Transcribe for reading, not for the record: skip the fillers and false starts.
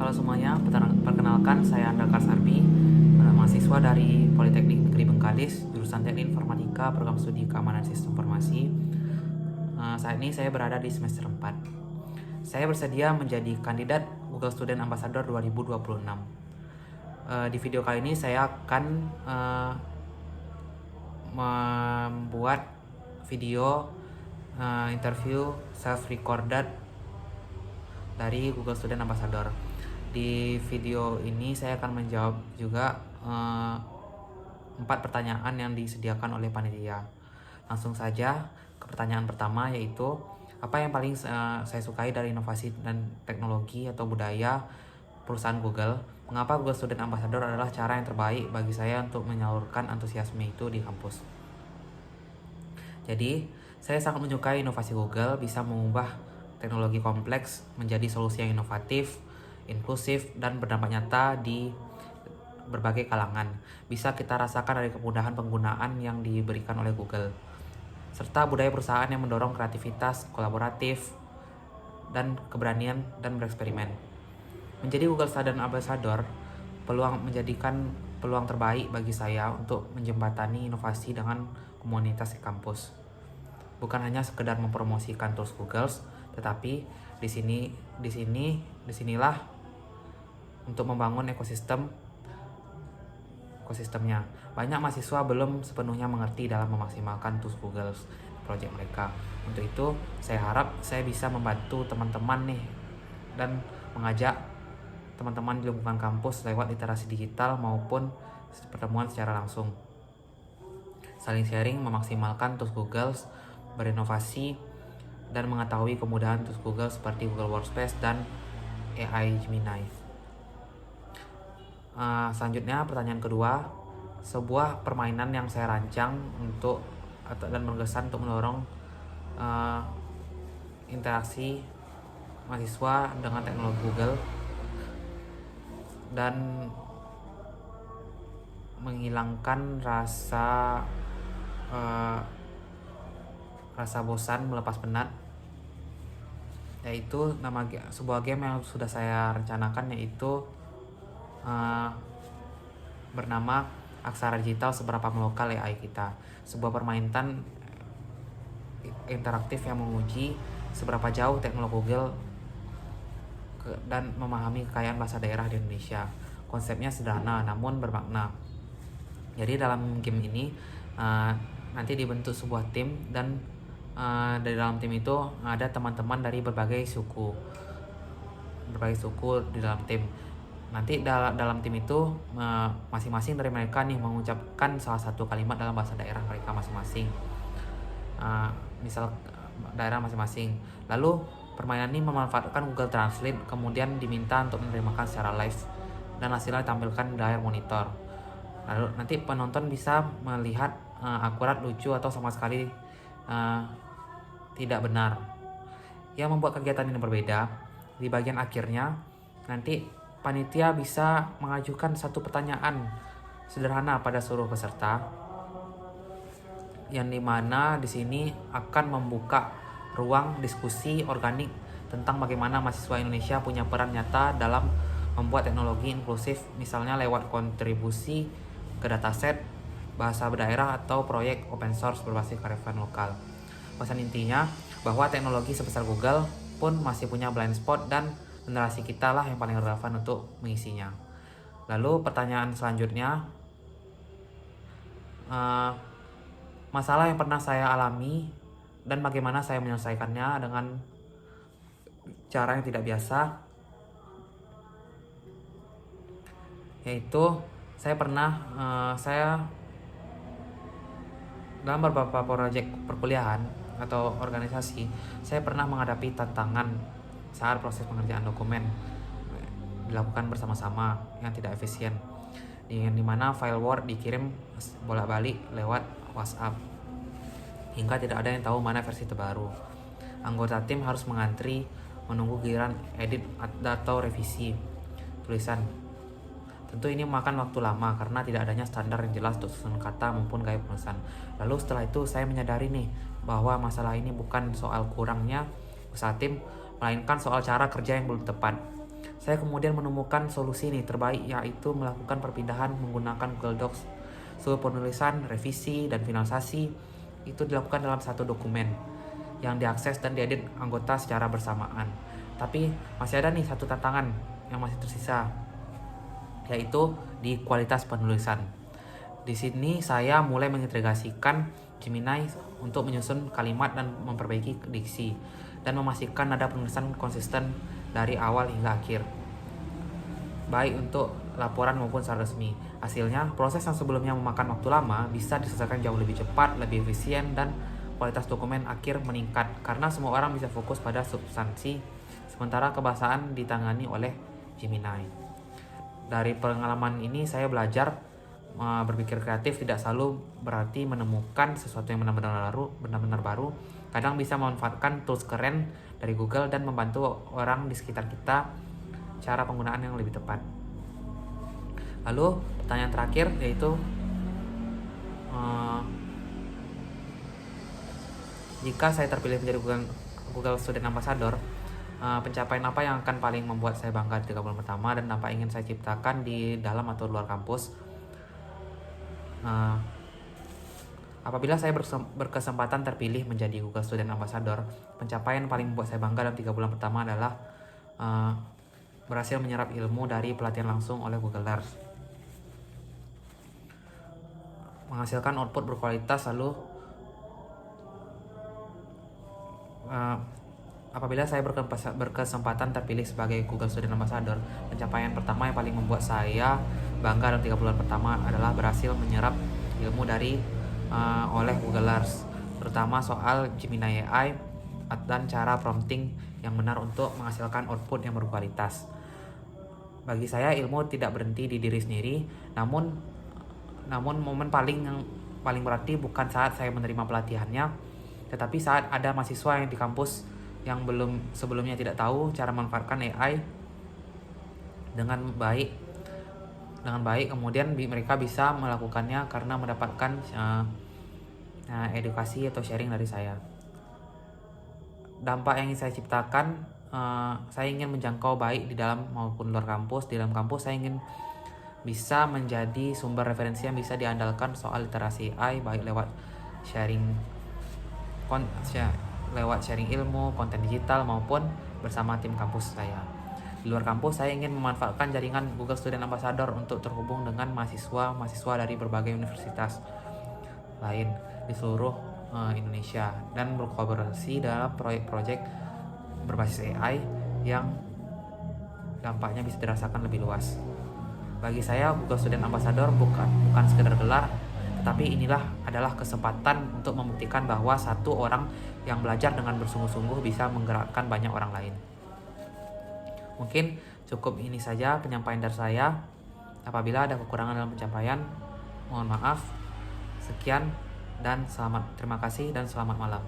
Halo semuanya, perkenalkan saya Andakar Sarbi, mahasiswa dari Politeknik Negeri Bengkalis, jurusan Teknik Informatika, program studi Keamanan Sistem Informasi. Saat ini saya berada di semester 4. Saya bersedia menjadi kandidat Google Student Ambassador 2026. Di video kali ini saya akan membuat video interview self-recorded dari Google Student Ambassador. Di video ini saya akan menjawab juga 4 pertanyaan yang disediakan oleh panitia. Langsung saja ke pertanyaan pertama, yaitu apa yang paling saya sukai dari inovasi dan teknologi atau budaya perusahaan Google? Mengapa Google Student Ambassador adalah cara yang terbaik bagi saya untuk menyalurkan antusiasme itu di kampus? Jadi, saya sangat menyukai inovasi Google bisa mengubah teknologi kompleks menjadi solusi yang inovatif, inklusif, dan berdampak nyata di berbagai kalangan. Bisa kita rasakan dari kemudahan penggunaan yang diberikan oleh Google, serta budaya perusahaan yang mendorong kreativitas, kolaboratif, dan keberanian dan bereksperimen. Menjadi Google Student Ambassador menjadikan peluang terbaik bagi saya untuk menjembatani inovasi dengan komunitas di kampus. Bukan hanya sekedar mempromosikan tools Google, tetapi disinilah untuk membangun ekosistemnya. Banyak mahasiswa belum sepenuhnya mengerti dalam memaksimalkan tools Google project mereka. Untuk itu, saya harap saya bisa membantu teman-teman nih dan mengajak teman-teman di lingkungan kampus lewat literasi digital maupun pertemuan secara langsung. Saling sharing, memaksimalkan tools Google, berinovasi, dan mengetahui kemudahan tools Google seperti Google Workspace dan AI Gemini. Selanjutnya pertanyaan kedua, sebuah permainan yang saya rancang dan berkesan untuk mendorong interaksi mahasiswa dengan teknologi Google dan menghilangkan rasa bosan melepas penat, yaitu sebuah game yang sudah saya rencanakan, yaitu bernama Aksara Digital Seberapa Melokal AI Kita. Sebuah permainan interaktif yang menguji seberapa jauh teknologi Google dan memahami kekayaan bahasa daerah di Indonesia. Konsepnya sederhana namun bermakna. Jadi dalam game ini nanti dibentuk sebuah tim, dan dari dalam tim itu ada teman-teman dari berbagai suku di dalam tim. Nanti dalam tim itu masing-masing dari mereka nih mengucapkan salah satu kalimat dalam bahasa daerah mereka masing-masing, misal daerah masing-masing. Lalu permainan ini memanfaatkan Google Translate, kemudian diminta untuk menerjemahkan secara live dan hasilnya ditampilkan di layar monitor. Lalu nanti penonton bisa melihat akurat, lucu, atau sama sekali tidak benar. Yang membuat kegiatan ini berbeda, di bagian akhirnya nanti panitia bisa mengajukan satu pertanyaan sederhana pada seluruh peserta, yang dimana di sini akan membuka ruang diskusi organik tentang bagaimana mahasiswa Indonesia punya peran nyata dalam membuat teknologi inklusif, misalnya lewat kontribusi ke dataset, bahasa daerah, atau proyek open source berbasis kearifan lokal. Pesan intinya bahwa teknologi sebesar Google pun masih punya blind spot, dan generasi kita lah yang paling relevan untuk mengisinya. Lalu pertanyaan selanjutnya, masalah yang pernah saya alami dan bagaimana saya menyelesaikannya dengan cara yang tidak biasa, yaitu saya dalam beberapa proyek perkuliahan atau organisasi, saya pernah menghadapi tantangan saat proses pengerjaan dokumen dilakukan bersama-sama yang tidak efisien, yang dimana file Word dikirim bolak-balik lewat WhatsApp hingga tidak ada yang tahu mana versi terbaru. Anggota tim harus mengantri menunggu giliran edit atau revisi tulisan. Tentu ini memakan waktu lama karena tidak adanya standar yang jelas untuk susunan kata maupun gaya penulisan. Lalu setelah itu saya menyadari nih bahwa masalah ini bukan soal kurangnya usaha tim, melainkan soal cara kerja yang belum tepat. Saya kemudian menemukan solusi nih terbaik, yaitu melakukan perpindahan menggunakan Google Docs. Seluruh penulisan, revisi, dan finalisasi itu dilakukan dalam satu dokumen yang diakses dan diedit anggota secara bersamaan. Tapi masih ada nih satu tantangan yang masih tersisa, yaitu di kualitas penulisan. Di sini saya mulai mengintegrasikan Gemini untuk menyusun kalimat dan memperbaiki diksi, dan memastikan nada penulisan konsisten dari awal hingga akhir, baik untuk laporan maupun secara resmi. Hasilnya, proses yang sebelumnya memakan waktu lama bisa diselesaikan jauh lebih cepat, lebih efisien, dan kualitas dokumen akhir meningkat karena semua orang bisa fokus pada substansi, sementara kebahasaan ditangani oleh Gemini. Dari pengalaman ini saya belajar berpikir kreatif tidak selalu berarti menemukan sesuatu yang benar-benar baru. Kadang bisa memanfaatkan tools keren dari Google dan membantu orang di sekitar kita cara penggunaan yang lebih tepat. Lalu pertanyaan terakhir yaitu jika saya terpilih menjadi Google Student Ambassador, pencapaian apa yang akan paling membuat saya bangga di 3 bulan pertama, dan apa ingin saya ciptakan di dalam atau luar kampus? Apabila saya berkesempatan terpilih menjadi Google Student Ambassador, pencapaian paling membuat saya bangga dalam 3 bulan pertama adalah berhasil menyerap ilmu dari pelatihan langsung oleh Google Earth, menghasilkan output berkualitas. Lalu apabila saya berkesempatan terpilih sebagai Google Student Ambassador, pencapaian pertama yang paling membuat saya bangga dalam 3 bulan pertama adalah berhasil menyerap ilmu dari oleh Google Earth, terutama soal Gemini AI dan cara prompting yang benar untuk menghasilkan output yang berkualitas. Bagi saya, ilmu tidak berhenti di diri sendiri, namun momen yang paling berarti bukan saat saya menerima pelatihannya, tetapi saat ada mahasiswa yang di kampus yang sebelumnya tidak tahu cara memanfaatkan AI dengan baik, kemudian mereka bisa melakukannya karena mendapatkan edukasi atau sharing dari saya. Dampak yang ingin saya ciptakan, saya ingin menjangkau baik di dalam maupun luar kampus. Di dalam kampus saya ingin bisa menjadi sumber referensi yang bisa diandalkan soal literasi AI, baik lewat sharing ilmu, konten digital, maupun bersama tim kampus saya. Di luar kampus, saya ingin memanfaatkan jaringan Google Student Ambassador untuk terhubung dengan mahasiswa dari berbagai universitas lain di seluruh Indonesia dan berkolaborasi dalam proyek-proyek berbasis AI yang dampaknya bisa dirasakan lebih luas. Bagi saya, Google Student Ambassador bukan sekedar gelar, tetapi inilah adalah kesempatan untuk membuktikan bahwa satu orang yang belajar dengan bersungguh-sungguh bisa menggerakkan banyak orang lain. Mungkin cukup ini saja penyampaian dari saya. Apabila ada kekurangan dalam pencapaian, mohon maaf. Sekian dan terima kasih dan selamat malam.